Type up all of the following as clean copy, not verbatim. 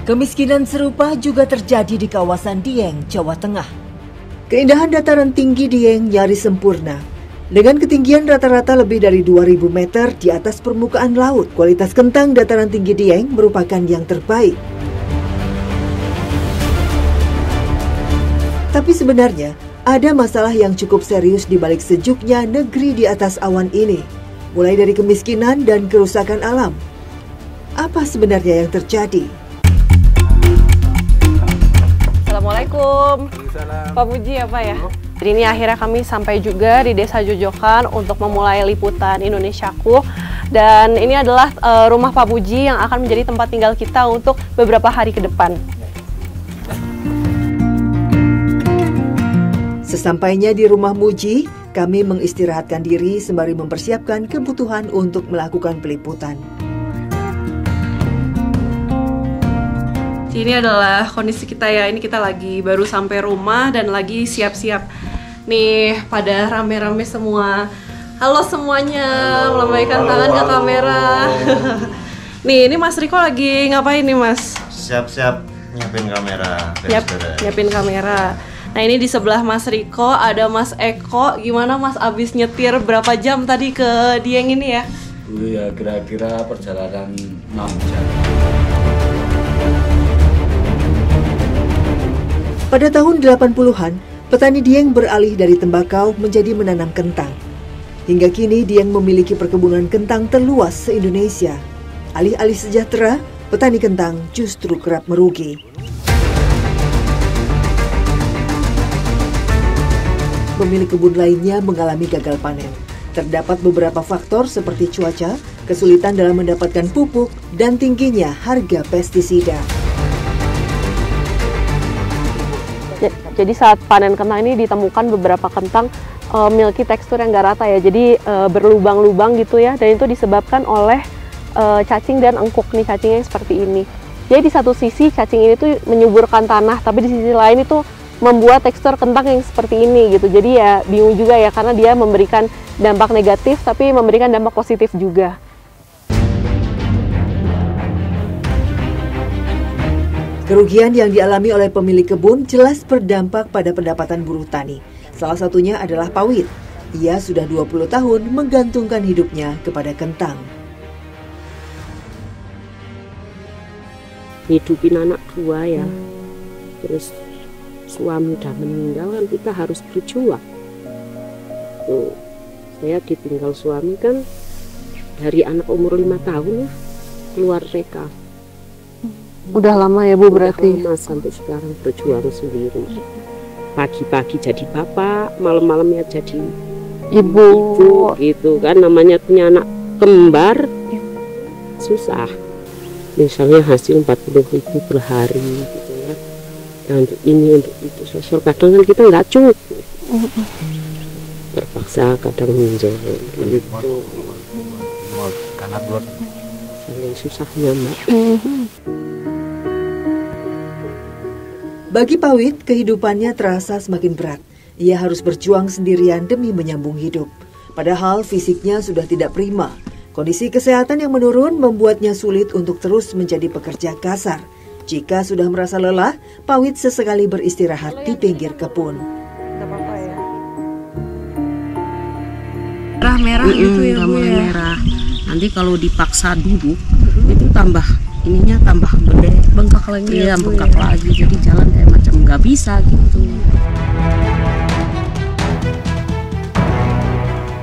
Kemiskinan serupa juga terjadi di kawasan Dieng, Jawa Tengah. Keindahan dataran tinggi Dieng nyaris sempurna. Dengan ketinggian rata-rata lebih dari 2.000 meter di atas permukaan laut, kualitas kentang dataran tinggi Dieng merupakan yang terbaik. Tapi sebenarnya, ada masalah yang cukup serius di balik sejuknya negeri di atas awan ini, mulai dari kemiskinan dan kerusakan alam. Apa sebenarnya yang terjadi? Assalamualaikum, Pak Muji ya Pak ya. Jadi ini akhirnya kami sampai juga di Desa Jojokan untuk memulai liputan Indonesiaku. Dan ini adalah rumah Pak Muji yang akan menjadi tempat tinggal kita untuk beberapa hari ke depan. Sesampainya di rumah Muji, kami mengistirahatkan diri sembari mempersiapkan kebutuhan untuk melakukan peliputan. Ini adalah kondisi kita ya, ini kita lagi baru sampai rumah dan lagi siap-siap. Nih, pada rame-rame semua. Halo semuanya, melambaikan tangan ke kamera. Nih, ini Mas Riko lagi ngapain nih Mas? Siap-siap nyiapin kamera. Nyiapin kamera. Nah ini di sebelah Mas Riko ada Mas Eko. Gimana Mas abis nyetir berapa jam tadi ke Dieng ini ya? Ya kira-kira perjalanan 6 jam. Pada tahun 80-an, petani Dieng beralih dari tembakau menjadi menanam kentang. Hingga kini Dieng memiliki perkebunan kentang terluas se-Indonesia. Alih-alih sejahtera, petani kentang justru kerap merugi. Pemilik kebun lainnya mengalami gagal panen. Terdapat beberapa faktor seperti cuaca, kesulitan dalam mendapatkan pupuk, dan tingginya harga pestisida. Jadi saat panen kentang ini ditemukan beberapa kentang milky tekstur yang gak rata ya, jadi berlubang-lubang gitu ya, dan itu disebabkan oleh cacing dan engkuk nih, cacingnya seperti ini. Jadi di satu sisi cacing ini tuh menyuburkan tanah, tapi di sisi lain itu membuat tekstur kentang yang seperti ini gitu. Jadi ya bingung juga ya, karena dia memberikan dampak negatif tapi memberikan dampak positif juga. Kerugian yang dialami oleh pemilik kebun jelas berdampak pada pendapatan buruh tani. Salah satunya adalah Pawit. Ia sudah 20 tahun menggantungkan hidupnya kepada kentang. Hidupin anak dua ya, terus suami udah meninggal kan kita harus berjuang. Tuh, saya ditinggal suami kan dari anak umur 5 tahun ya, keluar TK. Udah lama ya Bu berarti? Udah lama, sampai sekarang berjuang sendiri. Pagi-pagi jadi bapak, malam-malamnya jadi ibu gitu kan, namanya punya anak kembar susah. Misalnya hasil 40.000 per hari gitu ya. Nah, untuk ini, untuk itu, sosial kadang kan kita nggak cukup. Terpaksa kadang minjem gitu. Karena belum saling susahnya Mbak. Bagi Pawit, kehidupannya terasa semakin berat. Ia harus berjuang sendirian demi menyambung hidup. Padahal fisiknya sudah tidak prima. Kondisi kesehatan yang menurun membuatnya sulit untuk terus menjadi pekerja kasar. Jika sudah merasa lelah, Pawit sesekali beristirahat di pinggir kebun. Merah-merah gitu ya Bu ya. Merah. Nanti kalau dipaksa duduk itu tambah ininya tambah gede, bengkak lagi ya, Bu, bengkak ya. lagi, jadi jalan kayak macam nggak bisa gitu.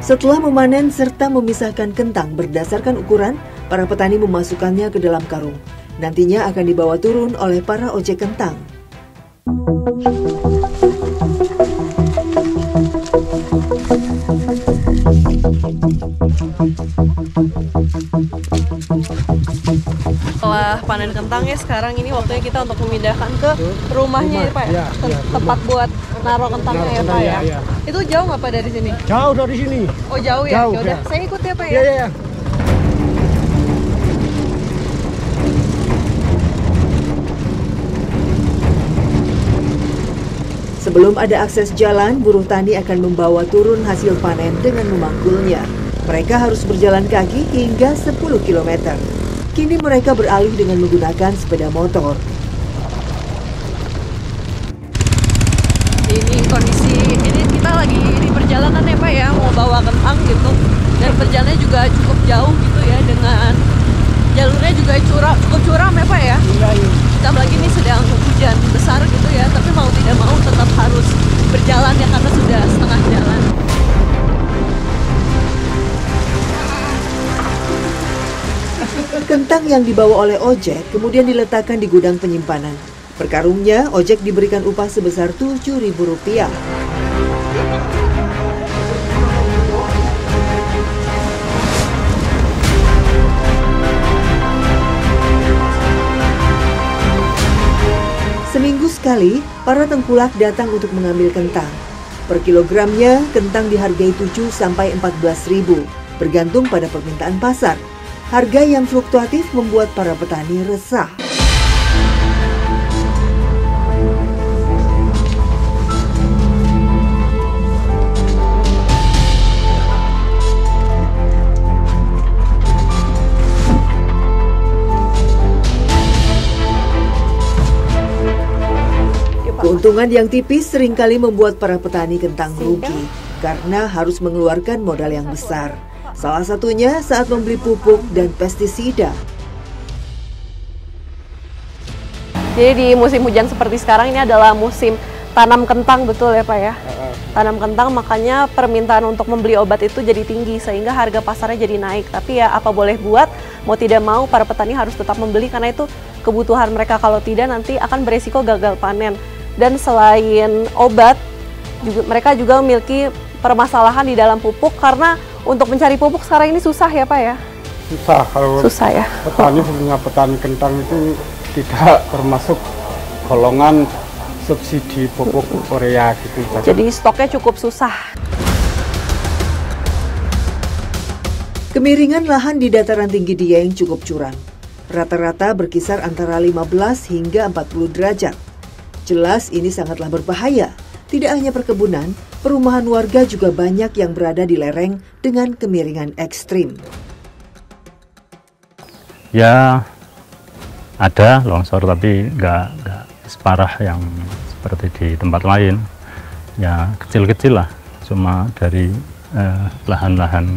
Setelah memanen serta memisahkan kentang berdasarkan ukuran, para petani memasukkannya ke dalam karung. Nantinya akan dibawa turun oleh para ojek kentang. Setelah panen kentang ya, sekarang ini waktunya kita untuk memindahkan ke rumahnya ya Pak ya? Tempat buat naruh kentangnya ya Pak ya? Itu jauh nggak Pak dari sini? Jauh dari sini. Oh jauh ya? Yaudah, saya ikut ya Pak ya? Iya. Sebelum ada akses jalan, buruh tani akan membawa turun hasil panen dengan memangkulnya. Mereka harus berjalan kaki hingga 10 km. Kini mereka beralih dengan menggunakan sepeda motor. kentang gitu, dan perjalanannya juga cukup jauh gitu ya, dengan jalurnya juga cukup curam ya Pak ya. Ditambah lagi ini sedang hujan besar gitu ya, tapi mau tidak mau tetap harus berjalan ya karena sudah setengah jalan. Kentang yang dibawa oleh ojek kemudian diletakkan di gudang penyimpanan. Per karungnya, ojek diberikan upah sebesar Rp7.000. Seminggu sekali, para tengkulak datang untuk mengambil kentang. Per kilogramnya, kentang dihargai 7 sampai 14.000, bergantung pada permintaan pasar. Harga yang fluktuatif membuat para petani resah. Keuntungan yang tipis seringkali membuat para petani kentang rugi karena harus mengeluarkan modal yang besar. Salah satunya saat membeli pupuk dan pestisida. Jadi di musim hujan seperti sekarang ini adalah musim tanam kentang, betul ya Pak ya? Tanam kentang, makanya permintaan untuk membeli obat itu jadi tinggi sehingga harga pasarnya jadi naik. Tapi ya apa boleh buat, mau tidak mau para petani harus tetap membeli karena itu kebutuhan mereka. Kalau tidak nanti akan beresiko gagal panen. Dan selain obat, mereka juga memiliki permasalahan di dalam pupuk karena untuk mencari pupuk sekarang ini susah ya Pak ya? Susah, kalau susah ya. Petani punya petani kentang itu tidak termasuk golongan subsidi pupuk Korea gitu. Jadi stoknya cukup susah. Kemiringan lahan di dataran tinggi Dieng cukup curam. Rata-rata berkisar antara 15 hingga 40 derajat. Jelas ini sangatlah berbahaya. Tidak hanya perkebunan, perumahan warga juga banyak yang berada di lereng dengan kemiringan ekstrim. Ya, ada longsor tapi nggak separah yang seperti di tempat lain. Ya kecil-kecil lah, cuma dari lahan-lahan,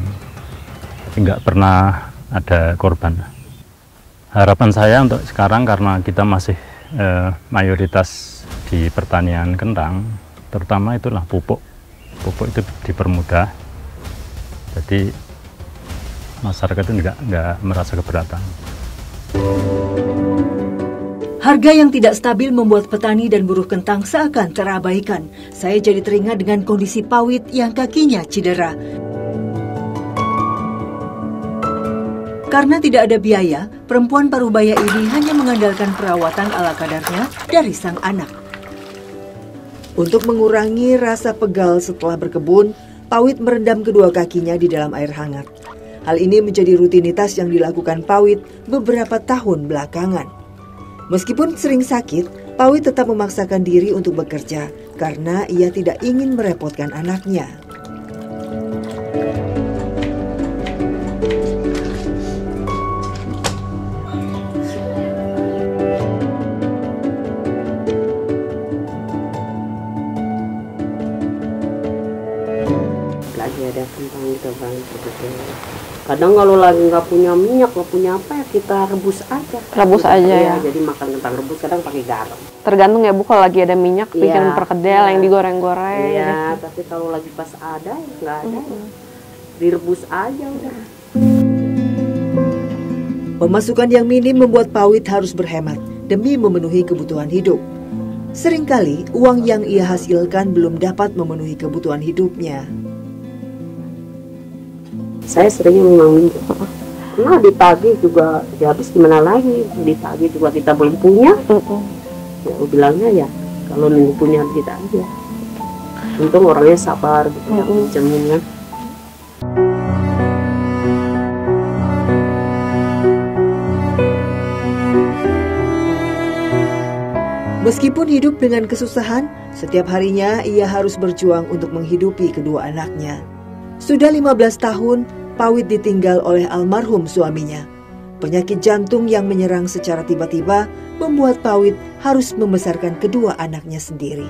tapi nggak pernah ada korban. Harapan saya untuk sekarang karena kita masih mayoritas di pertanian kentang, terutama itulah pupuk itu dipermudah, jadi masyarakat itu nggak merasa keberatan. Harga yang tidak stabil membuat petani dan buruh kentang seakan terabaikan. Saya jadi teringat dengan kondisi Pawit yang kakinya cedera. Karena tidak ada biaya, perempuan parubaya ini hanya mengandalkan perawatan ala kadarnya dari sang anak. Untuk mengurangi rasa pegal setelah berkebun, Pawit merendam kedua kakinya di dalam air hangat. Hal ini menjadi rutinitas yang dilakukan Pawit beberapa tahun belakangan. Meskipun sering sakit, Pawit tetap memaksakan diri untuk bekerja karena ia tidak ingin merepotkan anaknya. Lagi ada kentang gitu Bang, kadang kalau lagi nggak punya minyak, nggak punya apa ya, kita rebus aja. Rebus aja ya. Jadi makan kentang rebus kadang pakai garam. Tergantung ya Bu, kalau lagi ada minyak bikin perkedel yang digoreng-goreng. Iya, tapi kalau lagi pas ada ya nggak ada, direbus aja udah. Pemasukan yang minim membuat Pawit harus berhemat demi memenuhi kebutuhan hidup. Seringkali uang yang ia hasilkan belum dapat memenuhi kebutuhan hidupnya. Saya seringnya memang minjem. Nah ditagih juga, ya habis gimana lagi, ditagih juga kita belum punya. Ya, aku bilangnya ya kalau nunggu punya kita aja. Untung orangnya sabar gitu ya, pinjemin kan. Meskipun hidup dengan kesusahan, setiap harinya ia harus berjuang untuk menghidupi kedua anaknya. Sudah 15 tahun, Pawit ditinggal oleh almarhum suaminya. Penyakit jantung yang menyerang secara tiba-tiba membuat Pawit harus membesarkan kedua anaknya sendiri.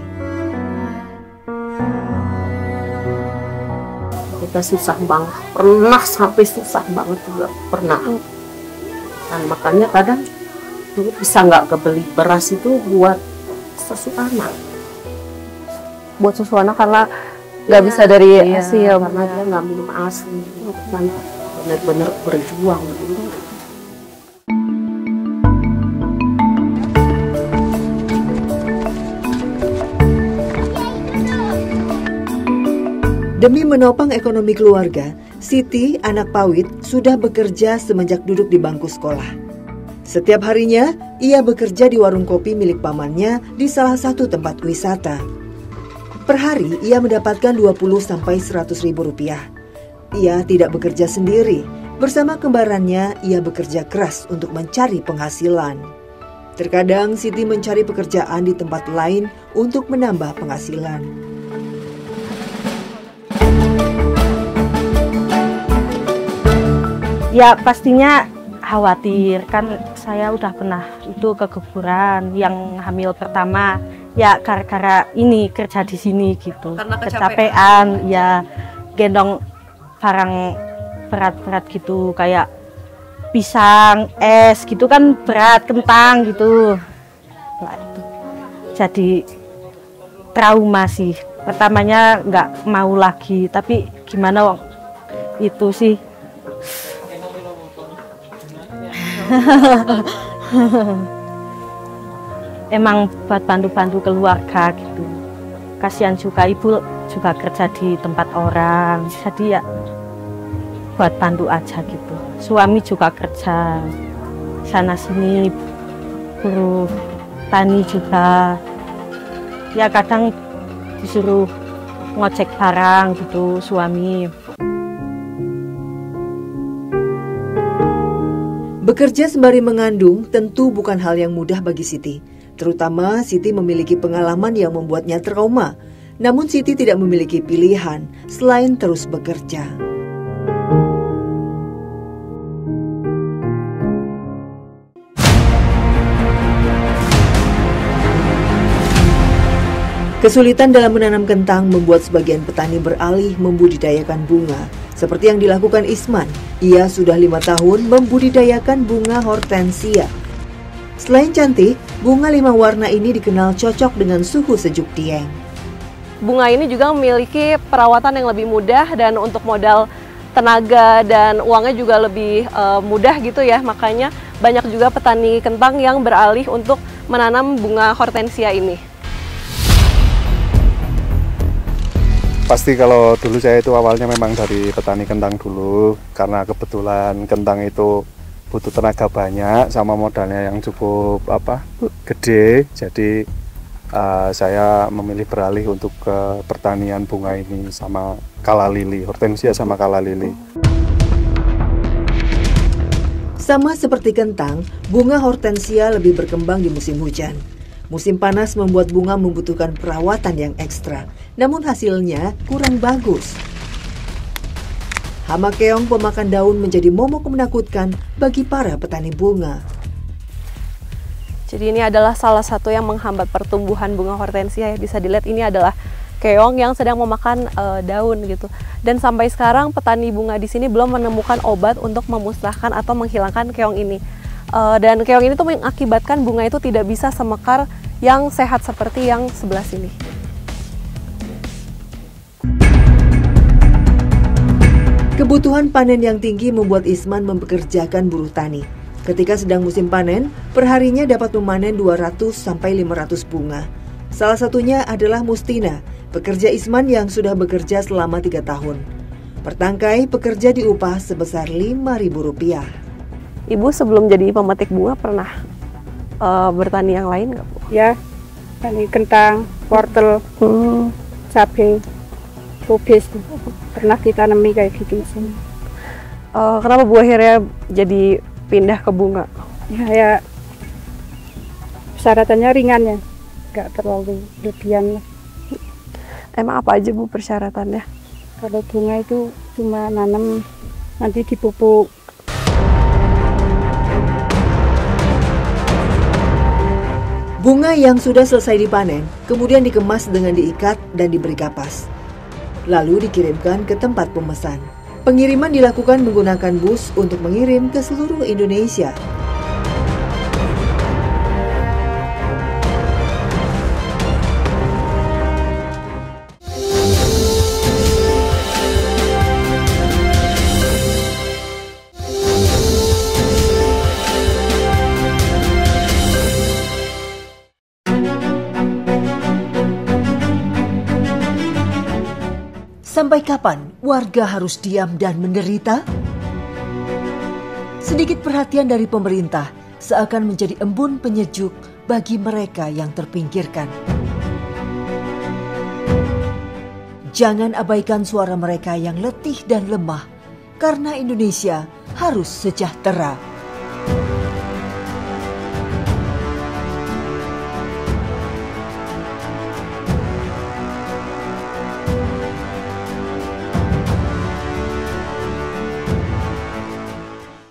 udah susah banget, pernah sampai susah banget juga pernah. Dan makanya kadang dulu bisa nggak kebeli beras itu buat susu anak. Buat susu anak karena nggak bisa dari ASI ya, karena dia nggak minum ASI, kan benar-benar berjuang. Demi menopang ekonomi keluarga, Siti, anak Pawit, sudah bekerja semenjak duduk di bangku sekolah. Setiap harinya, ia bekerja di warung kopi milik pamannya di salah satu tempat wisata. Per hari, ia mendapatkan 20-100 ribu rupiah. Ia tidak bekerja sendiri. Bersama kembarannya, ia bekerja keras untuk mencari penghasilan. Terkadang, Siti mencari pekerjaan di tempat lain untuk menambah penghasilan. Ya pastinya khawatir, kan saya udah pernah itu keguguran yang hamil pertama. Ya gara-gara ini kerja di sini gitu. Karena kecapean, ya gendong barang berat-berat gitu kayak pisang, es gitu kan berat, kentang gitu. Nah, itu. Jadi trauma sih. Pertamanya nggak mau lagi, tapi gimana itu sih. Emang buat bantu-bantu keluarga gitu. Kasihan juga ibu juga kerja di tempat orang, jadi ya buat bantu aja gitu. Suami juga kerja sana sini, buruh tani juga. Ya kadang disuruh ngojek barang gitu suami. Bekerja sembari mengandung tentu bukan hal yang mudah bagi Siti. Terutama Siti memiliki pengalaman yang membuatnya trauma. Namun Siti tidak memiliki pilihan selain terus bekerja. Kesulitan dalam menanam kentang membuat sebagian petani beralih membudidayakan bunga. Seperti yang dilakukan Isman, ia sudah 5 tahun membudidayakan bunga hortensia. Selain cantik, bunga 5 warna ini dikenal cocok dengan suhu sejuk Dieng. Bunga ini juga memiliki perawatan yang lebih mudah dan untuk modal tenaga dan uangnya juga lebih mudah gitu ya. Makanya banyak juga petani kentang yang beralih untuk menanam bunga hortensia ini. Pasti kalau dulu saya itu awalnya memang dari petani kentang dulu, karena kebetulan kentang itu butuh tenaga banyak sama modalnya yang cukup gede, jadi saya memilih beralih untuk ke pertanian bunga ini sama kala lili, hortensia sama kala lili. Sama seperti kentang, bunga hortensia lebih berkembang di musim hujan. Musim panas membuat bunga membutuhkan perawatan yang ekstra, namun hasilnya kurang bagus. Hama keong pemakan daun menjadi momok menakutkan bagi para petani bunga. Jadi ini adalah salah satu yang menghambat pertumbuhan bunga hortensia ya. Bisa dilihat ini adalah keong yang sedang memakan daun gitu. Dan sampai sekarang petani bunga di sini belum menemukan obat untuk memusnahkan atau menghilangkan keong ini. Dan keong ini tuh mengakibatkan bunga itu tidak bisa semekar yang sehat seperti yang sebelah sini. Kebutuhan panen yang tinggi membuat Isman mempekerjakan buruh tani. Ketika sedang musim panen, perharinya dapat memanen 200-500 bunga. Salah satunya adalah Mustina, pekerja Isman yang sudah bekerja selama 3 tahun. Per tangkai pekerja diupah sebesar Rp5.000. Ibu sebelum jadi pemetik bunga pernah bertani yang lain nggak Bu? Ya, tani kentang, wortel, cabai, kubis, pernah ditanami kayak gitu sih. Kenapa Bu akhirnya jadi pindah ke bunga? Ya persyaratannya ringan ya, nggak terlalu berlebihan. Emang apa aja Bu persyaratannya? Kalau bunga itu cuma nanam, nanti dipupuk. Bunga yang sudah selesai dipanen, kemudian dikemas dengan diikat dan diberi kapas. lalu dikirimkan ke tempat pemesan. Pengiriman dilakukan menggunakan bus untuk mengirim ke seluruh Indonesia. Sampai kapan warga harus diam dan menderita? Sedikit perhatian dari pemerintah seakan menjadi embun penyejuk bagi mereka yang terpinggirkan. Jangan abaikan suara mereka yang letih dan lemah, karena Indonesia harus sejahtera.